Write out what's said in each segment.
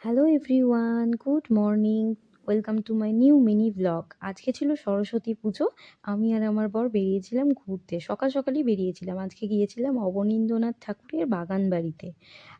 Hello everyone, good morning. Welcome to my new mini blog. আজকে ছিল সরস্বতী পুজো। আমি আর আমার বর বেরিয়েছিলাম ঘুরতে। সকাল সকালই বেরিয়েছিলাম। আজকে গিয়েছিলাম অবনীন্দ্রনাথ ঠাকুরের বাগান বাড়িতে।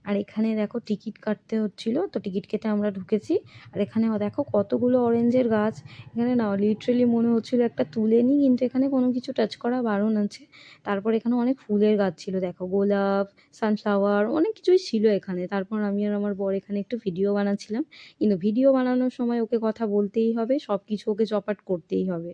আর এখানে দেখো টিকিট কাটতে হচ্ছিল, তো টিকিট কেটে আমরা ঢুকেছি। আর এখানে দেখো কতগুলো অরেঞ্জের গাছ। এখানে না লিটারেলি মনে হচ্ছিল একটা তুলে নিই, কিন্তু এখানে কোনো কিছু টাচ করা বারণ আছে। তারপর এখানে অনেক ফুলের গাছ ছিল, দেখো গোলাপ, সানফ্লাওয়ার, অনেক কিছুই ছিল এখানে। তারপর আমি আর আমার বর এখানে একটু ভিডিও বানাচ্ছিলাম, কিন্তু ভিডিও বানানোর সময় ওকে কথা বলতেই হবে, সব কিছু ওকে চপাট করতেই হবে।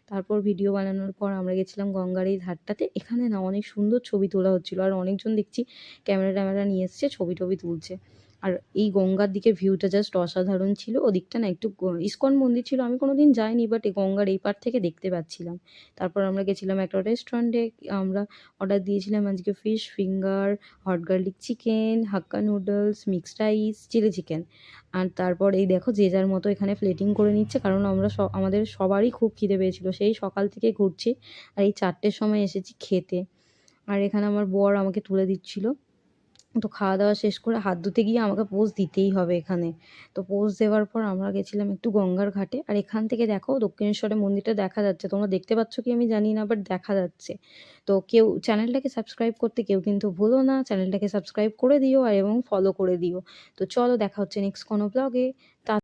তারপর ভিডিও বানানোর পর আমরা গেছিলাম গঙ্গার এই ধারটাতে। এখানে না অনেক সুন্দর ছবি তোলা হচ্ছিলো, আর অনেকজন দেখছি ক্যামেরা ট্যামেরা নিয়ে এসছে, ছবি টবি তুলছে। আর এই গঙ্গার দিকে ভিউটা জাস্ট অসাধারণ ছিল। ওদিকটা না একটু ইস্কন মন্দির ছিল, আমি কোনোদিন যাইনি, বাট এই গঙ্গার এই পার থেকে দেখতে পাচ্ছিলাম। তারপর আমরা গেছিলাম একটা রেস্টুরেন্টে। আমরা অর্ডার দিয়েছিলাম আজকে fish finger, hot garlic chicken, Hakka noodles, mixed rice, chilli chicken. আর তারপর এই দেখো যে যার মতো এখানে প্লেটিং করে নিচ্ছে, কারণ আমরা আমাদের সবারই খুব খিদে পেয়েছিল, সেই সকাল থেকে ঘুরছি। আর এই 4টের সময় এসেছি খেতে। আর এখানে আমার বর আমাকে তুলে দিচ্ছিল। তো খাওয়া দাওয়া শেষ করে হাত ধুতে গিয়ে আমাকে পোজ দিতেই হবে এখানে। তো পোজ দেওয়ার পর আমরা গেছিলাম একটু গঙ্গার ঘাটে। আর এখান থেকে দেখো দক্ষিণেশ্বরের মন্দিরটা দেখা যাচ্ছে, তোমরা দেখতে পাচ্ছ কি আমি জানি না, বাট দেখা যাচ্ছে। তো কেউ চ্যানেলটাকে সাবস্ক্রাইব করতে কেউ কিন্তু ভুলো না, চ্যানেলটাকে সাবস্ক্রাইব করে দিও আর এবং ফলো করে দিও। তো চলো দেখা হচ্ছে নেক্সট কোনো ব্লগে। তা